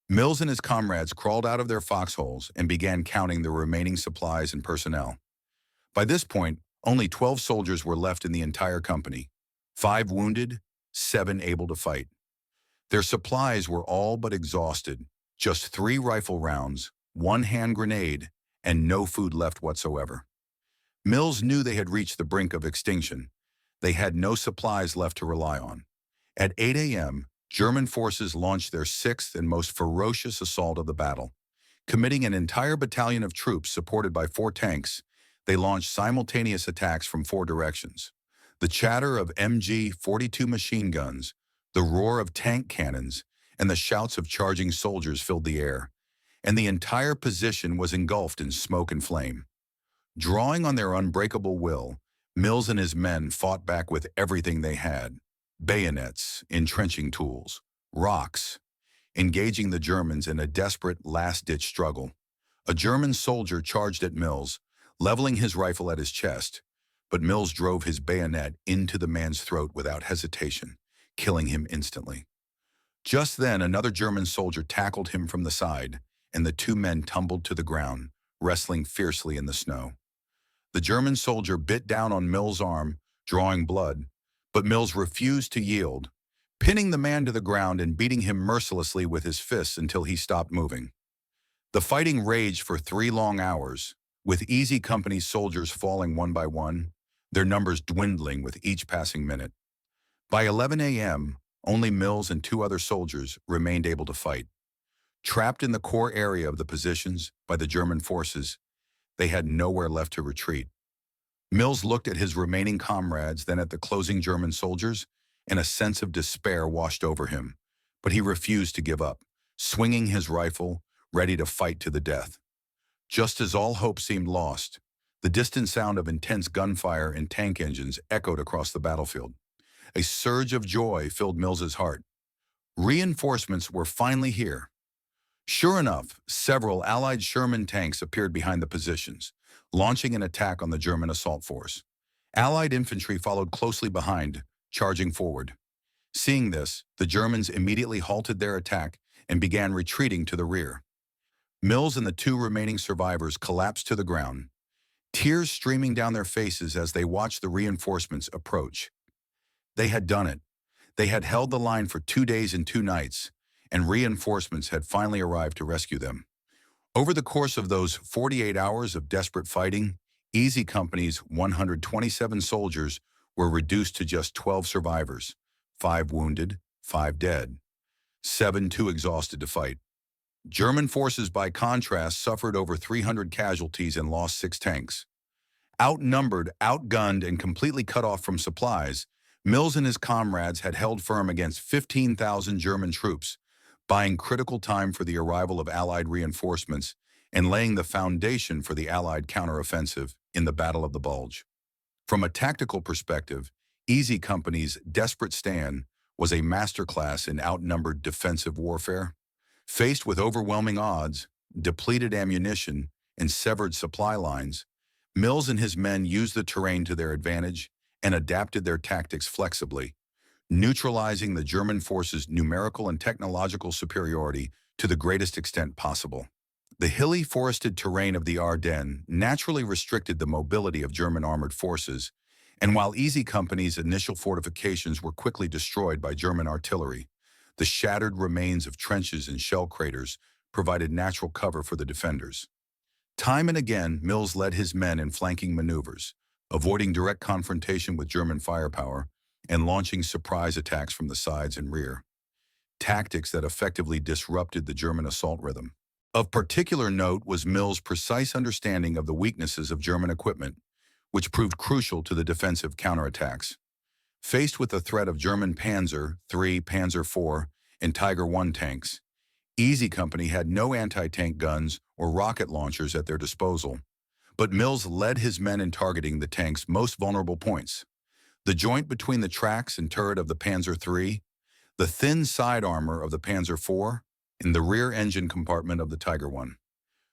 Mills and his comrades crawled out of their foxholes and began counting the remaining supplies and personnel. By this point, only 12 soldiers were left in the entire company, 5 wounded, 7 able to fight. Their supplies were all but exhausted, just 3 rifle rounds, 1 hand grenade, and no food left whatsoever. Mills knew they had reached the brink of extinction. They had no supplies left to rely on. At 8 a.m., German forces launched their 6th and most ferocious assault of the battle. Committing an entire battalion of troops supported by 4 tanks, they launched simultaneous attacks from 4 directions. The chatter of MG-42 machine guns, the roar of tank cannons, and the shouts of charging soldiers filled the air, and the entire position was engulfed in smoke and flame. Drawing on their unbreakable will, Mills and his men fought back with everything they had: bayonets, entrenching tools, rocks, engaging the Germans in a desperate last-ditch struggle. A German soldier charged at Mills, leveling his rifle at his chest, but Mills drove his bayonet into the man's throat without hesitation, killing him instantly. Just then, another German soldier tackled him from the side, and the 2 men tumbled to the ground, wrestling fiercely in the snow. The German soldier bit down on Mills' arm, drawing blood, but Mills refused to yield, pinning the man to the ground and beating him mercilessly with his fists until he stopped moving. The fighting raged for 3 long hours, with Easy Company soldiers falling one by one, their numbers dwindling with each passing minute. By 11 a.m., only Mills and 2 other soldiers remained able to fight. Trapped in the core area of the positions by the German forces, they had nowhere left to retreat. Mills looked at his remaining comrades, then at the closing German soldiers, and a sense of despair washed over him. But he refused to give up, swinging his rifle, ready to fight to the death. Just as all hope seemed lost, the distant sound of intense gunfire and tank engines echoed across the battlefield. A surge of joy filled Mills's heart. Reinforcements were finally here. Sure enough, several Allied Sherman tanks appeared behind the positions, launching an attack on the German assault force. Allied infantry followed closely behind, charging forward. Seeing this, the Germans immediately halted their attack and began retreating to the rear. Mills and the two remaining survivors collapsed to the ground, tears streaming down their faces as they watched the reinforcements approach. They had done it. They had held the line for 2 days and 2 nights, and reinforcements had finally arrived to rescue them. Over the course of those 48 hours of desperate fighting, Easy Company's 127 soldiers were reduced to just 12 survivors, 5 wounded, 5 dead, 7 too exhausted to fight. German forces, by contrast, suffered over 300 casualties and lost 6 tanks. Outnumbered, outgunned, and completely cut off from supplies, Mills and his comrades had held firm against 15,000 German troops, buying critical time for the arrival of Allied reinforcements and laying the foundation for the Allied counteroffensive in the Battle of the Bulge. From a tactical perspective, Easy Company's desperate stand was a masterclass in outnumbered defensive warfare. Faced with overwhelming odds, depleted ammunition, and severed supply lines, Mills and his men used the terrain to their advantage and adapted their tactics flexibly, neutralizing the German forces' numerical and technological superiority to the greatest extent possible. The hilly, forested terrain of the Ardennes naturally restricted the mobility of German armored forces, and while Easy Company's initial fortifications were quickly destroyed by German artillery, the shattered remains of trenches and shell craters provided natural cover for the defenders. Time and again, Mills led his men in flanking maneuvers, avoiding direct confrontation with German firepower and launching surprise attacks from the sides and rear, tactics that effectively disrupted the German assault rhythm. Of particular note was Mills' precise understanding of the weaknesses of German equipment, which proved crucial to the defensive counterattacks. Faced with the threat of German Panzer III, Panzer IV, and Tiger I tanks, Easy Company had no anti-tank guns or rocket launchers at their disposal, but Mills led his men in targeting the tank's most vulnerable points: the joint between the tracks and turret of the Panzer III, the thin side armor of the Panzer IV, and the rear engine compartment of the Tiger I.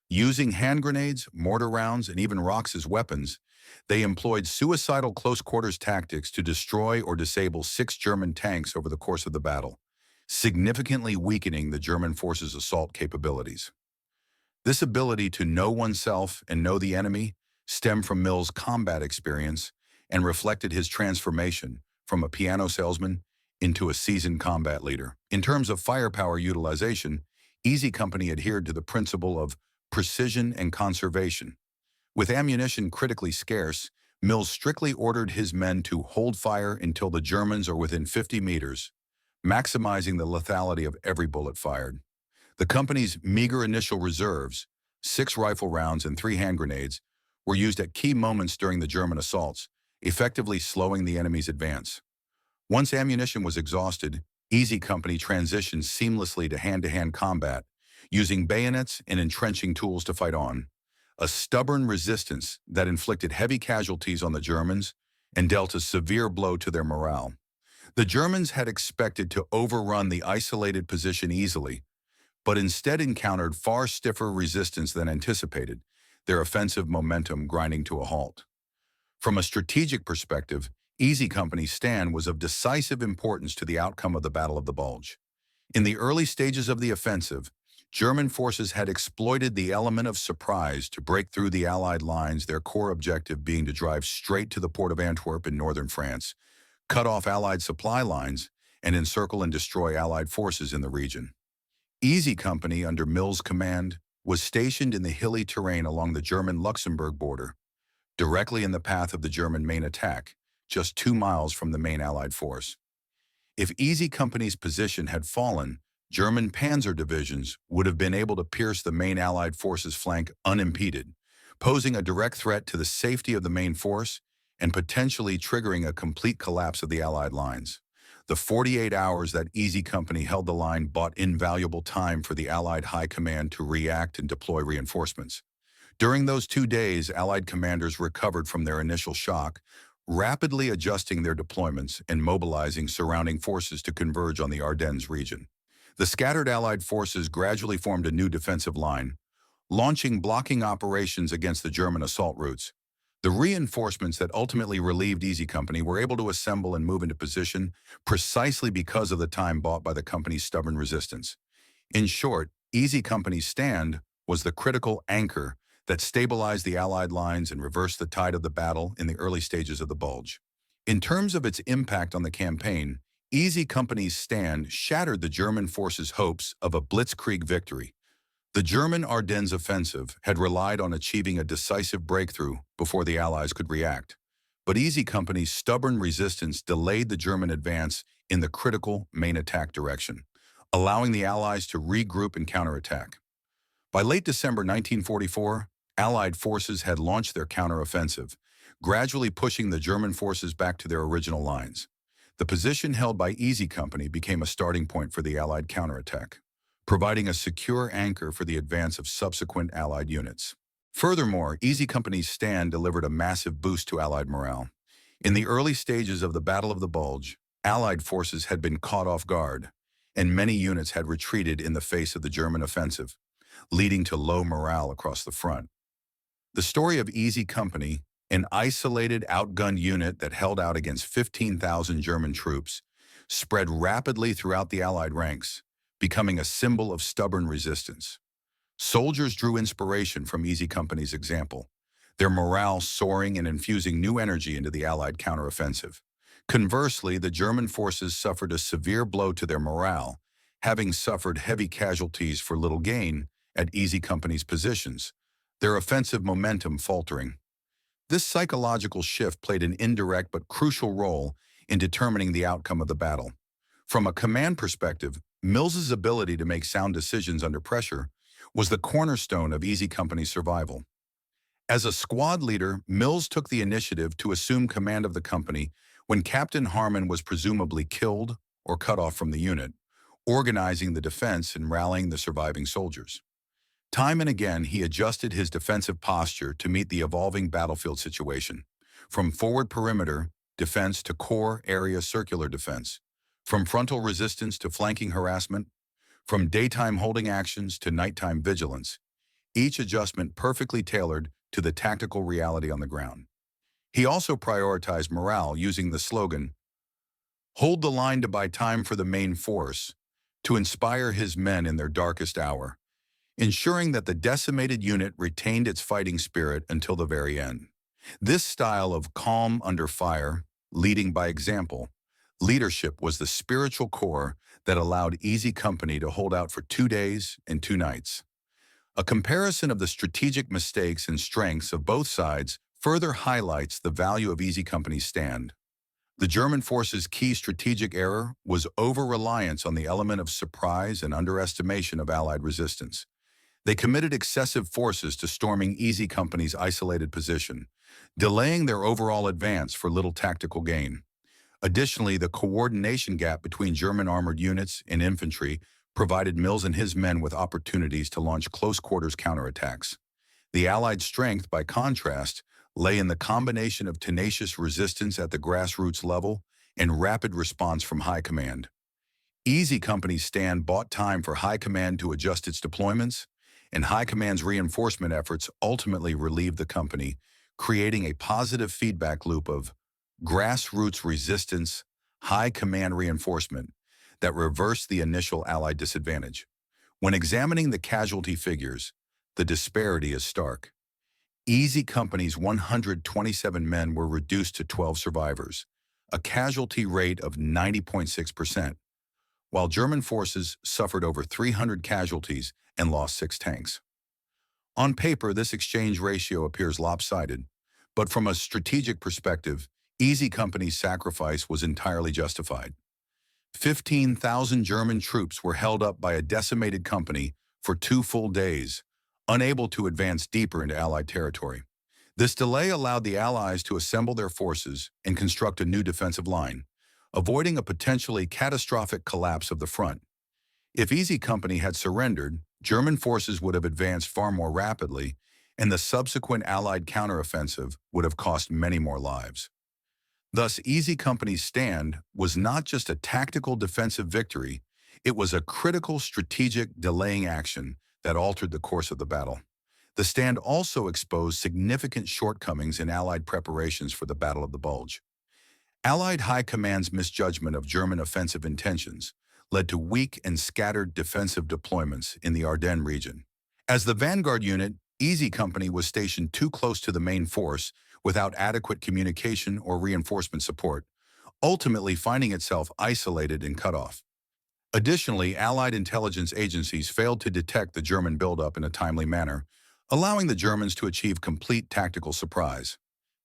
Using hand grenades, mortar rounds, and even rocks as weapons, they employed suicidal close-quarters tactics to destroy or disable 6 German tanks over the course of the battle, significantly weakening the German forces' assault capabilities. This ability to know oneself and know the enemy stemmed from Mills' combat experience and reflected his transformation from a piano salesman into a seasoned combat leader. In terms of firepower utilization, Easy Company adhered to the principle of precision and conservation. With ammunition critically scarce, Mills strictly ordered his men to hold fire until the Germans are within 50 meters, maximizing the lethality of every bullet fired. The company's meager initial reserves, 6 rifle rounds and 3 hand grenades, were used at key moments during the German assaults, effectively slowing the enemy's advance. Once ammunition was exhausted, Easy Company transitioned seamlessly to hand-to-hand combat, using bayonets and entrenching tools to fight on, a stubborn resistance that inflicted heavy casualties on the Germans and dealt a severe blow to their morale. The Germans had expected to overrun the isolated position easily, but instead encountered far stiffer resistance than anticipated, their offensive momentum grinding to a halt. From a strategic perspective, Easy Company's stand was of decisive importance to the outcome of the Battle of the Bulge. In the early stages of the offensive, German forces had exploited the element of surprise to break through the Allied lines, their core objective being to drive straight to the port of Antwerp in northern France, cut off Allied supply lines, and encircle and destroy Allied forces in the region. Easy Company, under Mills' command, was stationed in the hilly terrain along the German-Luxembourg border, directly in the path of the German main attack, just 2 miles from the main Allied force. If Easy Company's position had fallen, German panzer divisions would have been able to pierce the main Allied force's flank unimpeded, posing a direct threat to the safety of the main force and potentially triggering a complete collapse of the Allied lines. The 48 hours that Easy Company held the line bought invaluable time for the Allied High Command to react and deploy reinforcements. During those 2 days, Allied commanders recovered from their initial shock, rapidly adjusting their deployments and mobilizing surrounding forces to converge on the Ardennes region. The scattered Allied forces gradually formed a new defensive line, launching blocking operations against the German assault routes. The reinforcements that ultimately relieved Easy Company were able to assemble and move into position precisely because of the time bought by the company's stubborn resistance. In short, Easy Company's stand was the critical anchor that stabilized the Allied lines and reversed the tide of the battle in the early stages of the Bulge. In terms of its impact on the campaign, Easy Company's stand shattered the German forces' hopes of a blitzkrieg victory. The German Ardennes offensive had relied on achieving a decisive breakthrough before the Allies could react. But Easy Company's stubborn resistance delayed the German advance in the critical main attack direction, allowing the Allies to regroup and counterattack. By late December 1944, Allied forces had launched their counteroffensive, gradually pushing the German forces back to their original lines. The position held by Easy Company became a starting point for the Allied counterattack, providing a secure anchor for the advance of subsequent Allied units. Furthermore, Easy Company's stand delivered a massive boost to Allied morale. In the early stages of the Battle of the Bulge, Allied forces had been caught off guard, and many units had retreated in the face of the German offensive, leading to low morale across the front. The story of Easy Company, an isolated, outgunned unit that held out against 15,000 German troops, spread rapidly throughout the Allied ranks, becoming a symbol of stubborn resistance. Soldiers drew inspiration from Easy Company's example, their morale soaring and infusing new energy into the Allied counteroffensive. Conversely, the German forces suffered a severe blow to their morale, having suffered heavy casualties for little gain at Easy Company's positions, their offensive momentum faltering. This psychological shift played an indirect but crucial role in determining the outcome of the battle. From a command perspective, Mills's ability to make sound decisions under pressure was the cornerstone of Easy Company's survival. As a squad leader, Mills took the initiative to assume command of the company when Captain Harmon was presumably killed or cut off from the unit, organizing the defense and rallying the surviving soldiers. Time and again, he adjusted his defensive posture to meet the evolving battlefield situation, from forward perimeter defense to core area circular defense, from frontal resistance to flanking harassment, from daytime holding actions to nighttime vigilance, each adjustment perfectly tailored to the tactical reality on the ground. He also prioritized morale using the slogan, "Hold the line to buy time for the main force," to inspire his men in their darkest hour, ensuring that the decimated unit retained its fighting spirit until the very end. This style of calm under fire, leading by example, leadership was the spiritual core that allowed Easy Company to hold out for 2 days and 2 nights. A comparison of the strategic mistakes and strengths of both sides further highlights the value of Easy Company's stand. The German forces' key strategic error was over-reliance on the element of surprise and underestimation of Allied resistance. They committed excessive forces to storming Easy Company's isolated position, delaying their overall advance for little tactical gain. Additionally, the coordination gap between German armored units and infantry provided Mills and his men with opportunities to launch close-quarters counterattacks. The Allied strength, by contrast, lay in the combination of tenacious resistance at the grassroots level and rapid response from high command. Easy Company's stand bought time for high command to adjust its deployments, and high command's reinforcement efforts ultimately relieved the company, creating a positive feedback loop of grassroots resistance, high command reinforcement that reversed the initial Allied disadvantage. When examining the casualty figures, the disparity is stark. Easy Company's 127 men were reduced to 12 survivors, a casualty rate of 90.6%, while German forces suffered over 300 casualties and lost 6 tanks. On paper, this exchange ratio appears lopsided, but from a strategic perspective, Easy Company's sacrifice was entirely justified. 15,000 German troops were held up by a decimated company for 2 full days, unable to advance deeper into Allied territory. This delay allowed the Allies to assemble their forces and construct a new defensive line, avoiding a potentially catastrophic collapse of the front. If Easy Company had surrendered, German forces would have advanced far more rapidly, and the subsequent Allied counteroffensive would have cost many more lives. Thus, Easy Company's stand was not just a tactical defensive victory, it was a critical strategic delaying action that altered the course of the battle. The stand also exposed significant shortcomings in Allied preparations for the Battle of the Bulge. Allied High Command's misjudgment of German offensive intentions led to weak and scattered defensive deployments in the Ardennes region. As the vanguard unit, Easy Company was stationed too close to the main force without adequate communication or reinforcement support, ultimately finding itself isolated and cut off. Additionally, Allied intelligence agencies failed to detect the German buildup in a timely manner, allowing the Germans to achieve complete tactical surprise.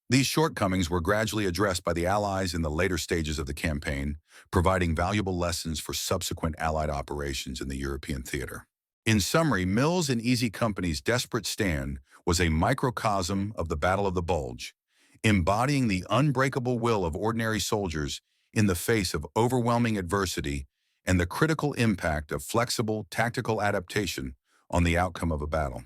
These shortcomings were gradually addressed by the Allies in the later stages of the campaign, providing valuable lessons for subsequent Allied operations in the European theater. In summary, Mills and Easy Company's desperate stand was a microcosm of the Battle of the Bulge, embodying the unbreakable will of ordinary soldiers in the face of overwhelming adversity and the critical impact of flexible, tactical adaptation on the outcome of a battle.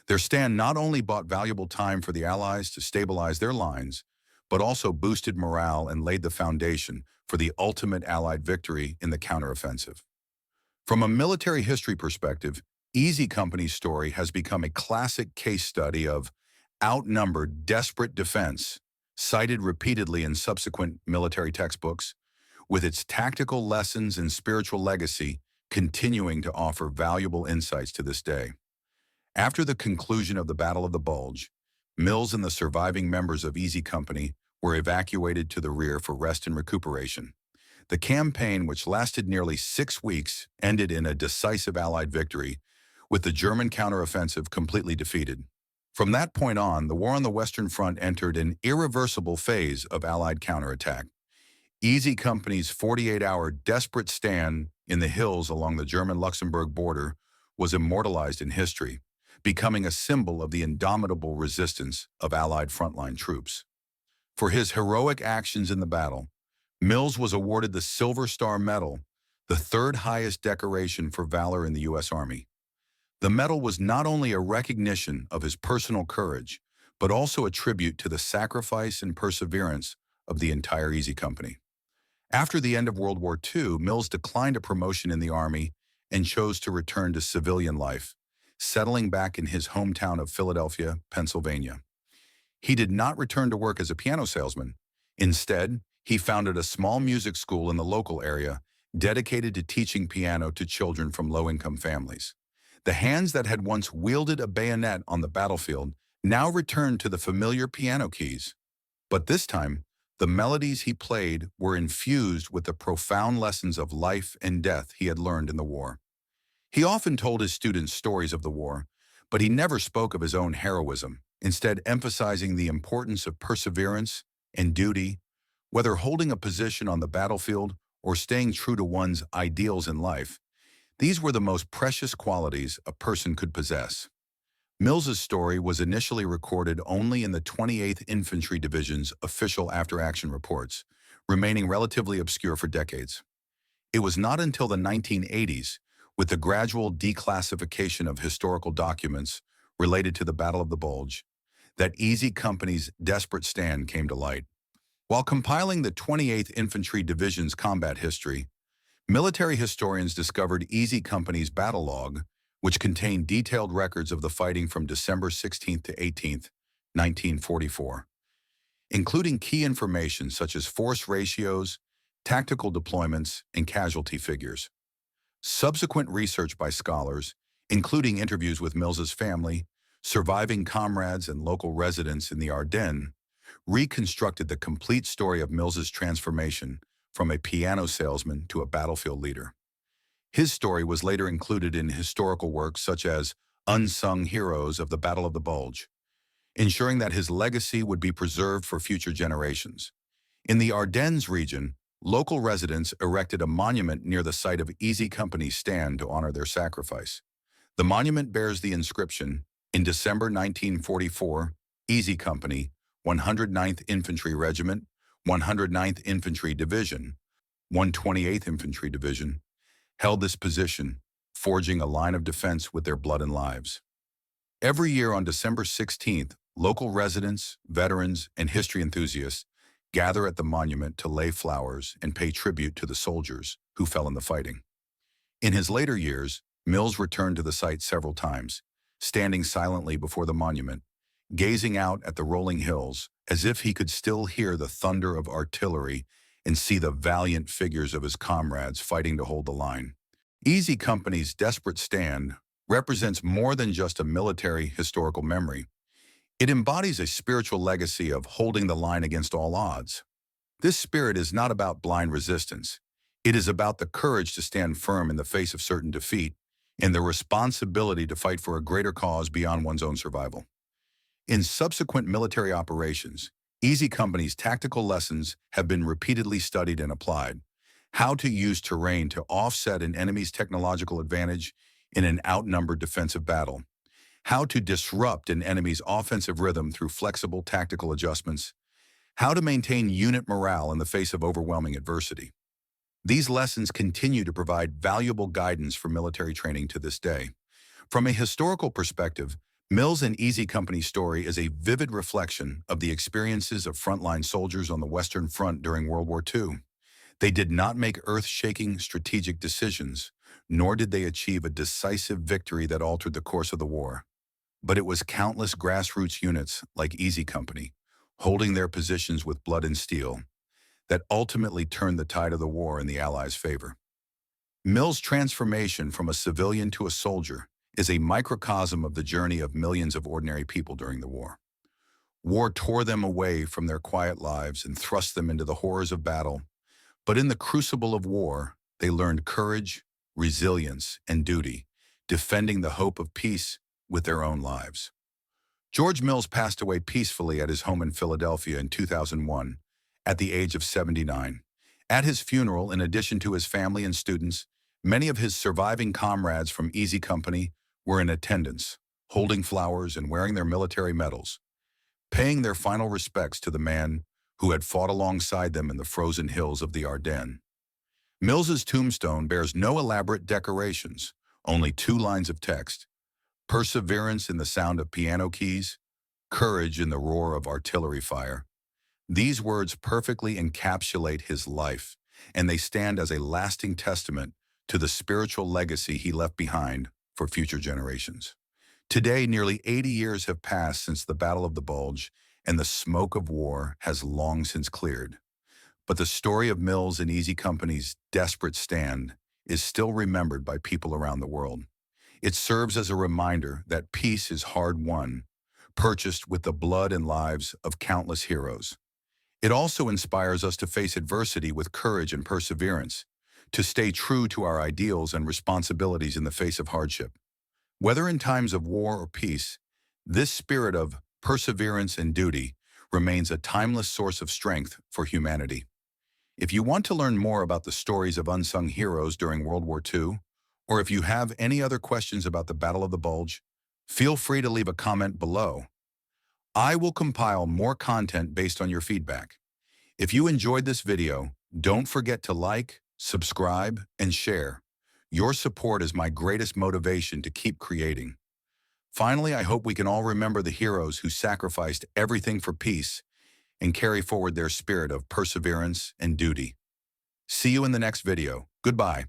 Their stand not only bought valuable time for the Allies to stabilize their lines, but also boosted morale and laid the foundation for the ultimate Allied victory in the counteroffensive. From a military history perspective, Easy Company's story has become a classic case study of outnumbered, desperate defense, cited repeatedly in subsequent military textbooks, with its tactical lessons and spiritual legacy continuing to offer valuable insights to this day. After the conclusion of the Battle of the Bulge, Mills and the surviving members of Easy Company were evacuated to the rear for rest and recuperation. The campaign, which lasted nearly 6 weeks, ended in a decisive Allied victory, with the German counteroffensive completely defeated. From that point on, the war on the Western Front entered an irreversible phase of Allied counterattack. Easy Company's 48-hour desperate stand in the hills along the German-Luxembourg border was immortalized in history, becoming a symbol of the indomitable resistance of Allied frontline troops. For his heroic actions in the battle, Mills was awarded the Silver Star Medal, the third highest decoration for valor in the U.S. Army. The medal was not only a recognition of his personal courage, but also a tribute to the sacrifice and perseverance of the entire Easy Company. After the end of World War II, Mills declined a promotion in the Army and chose to return to civilian life, settling back in his hometown of Philadelphia, Pennsylvania. He did not return to work as a piano salesman. Instead, he founded a small music school in the local area dedicated to teaching piano to children from low-income families. The hands that had once wielded a bayonet on the battlefield now returned to the familiar piano keys. But this time, the melodies he played were infused with the profound lessons of life and death he had learned in the war. He often told his students stories of the war, but he never spoke of his own heroism, instead emphasizing the importance of perseverance and duty, whether holding a position on the battlefield or staying true to one's ideals in life. These were the most precious qualities a person could possess. Mills's story was initially recorded only in the 28th Infantry Division's official after-action reports, remaining relatively obscure for decades. It was not until the 1980s, with the gradual declassification of historical documents related to the Battle of the Bulge, that Easy Company's desperate stand came to light. While compiling the 28th Infantry Division's combat history, military historians discovered Easy Company's battle log, which contained detailed records of the fighting from December 16th to 18th, 1944, including key information such as force ratios, tactical deployments, and casualty figures. Subsequent research by scholars, including interviews with Mills's family, surviving comrades, and local residents in the Ardennes, reconstructed the complete story of Mills's transformation from a piano salesman to a battlefield leader. His story was later included in historical works such as Unsung Heroes of the Battle of the Bulge, ensuring that his legacy would be preserved for future generations. In the Ardennes region, local residents erected a monument near the site of Easy Company's stand to honor their sacrifice. The monument bears the inscription, "In December 1944, Easy Company, 109th Infantry Regiment, 109th Infantry Division, 128th Infantry Division, held this position, forging a line of defense with their blood and lives." Every year on December 16th, local residents, veterans, and history enthusiasts gather at the monument to lay flowers and pay tribute to the soldiers who fell in the fighting. In his later years, Mills returned to the site several times, standing silently before the monument, gazing out at the rolling hills, as if he could still hear the thunder of artillery and see the valiant figures of his comrades fighting to hold the line. Easy Company's desperate stand represents more than just a military historical memory. It embodies a spiritual legacy of holding the line against all odds. This spirit is not about blind resistance. It is about the courage to stand firm in the face of certain defeat and the responsibility to fight for a greater cause beyond one's own survival. In subsequent military operations, Easy Company's tactical lessons have been repeatedly studied and applied. How to use terrain to offset an enemy's technological advantage in an outnumbered defensive battle. How to disrupt an enemy's offensive rhythm through flexible tactical adjustments. How to maintain unit morale in the face of overwhelming adversity. These lessons continue to provide valuable guidance for military training to this day. From a historical perspective, Mills and Easy Company's story is a vivid reflection of the experiences of frontline soldiers on the Western Front during World War II. They did not make earth-shaking strategic decisions, nor did they achieve a decisive victory that altered the course of the war. But it was countless grassroots units like Easy Company, holding their positions with blood and steel, that ultimately turned the tide of the war in the Allies' favor. Mills' transformation from a civilian to a soldier is a microcosm of the journey of millions of ordinary people during the war. War tore them away from their quiet lives and thrust them into the horrors of battle, but in the crucible of war, they learned courage, resilience, and duty, defending the hope of peace with their own lives. George Mills passed away peacefully at his home in Philadelphia in 2001, at the age of 79. At his funeral, in addition to his family and students, many of his surviving comrades from Easy Company were in attendance, holding flowers and wearing their military medals, paying their final respects to the man who had fought alongside them in the frozen hills of the Ardennes. Mills's tombstone bears no elaborate decorations, only 2 lines of text: perseverance in the sound of piano keys, courage in the roar of artillery fire. These words perfectly encapsulate his life, and they stand as a lasting testament to the spiritual legacy he left behind for future generations. Today, nearly 80 years have passed since the Battle of the Bulge, and the smoke of war has long since cleared. But the story of Mills and Easy Company's desperate stand is still remembered by people around the world. It serves as a reminder that peace is hard won, purchased with the blood and lives of countless heroes. It also inspires us to face adversity with courage and perseverance, to stay true to our ideals and responsibilities in the face of hardship. Whether in times of war or peace, this spirit of perseverance and duty remains a timeless source of strength for humanity. If you want to learn more about the stories of unsung heroes during World War II, or if you have any other questions about the Battle of the Bulge, feel free to leave a comment below. I will compile more content based on your feedback. If you enjoyed this video, don't forget to like, subscribe, and share. Your support is my greatest motivation to keep creating. Finally, I hope we can all remember the heroes who sacrificed everything for peace and carry forward their spirit of perseverance and duty. See you in the next video. Goodbye.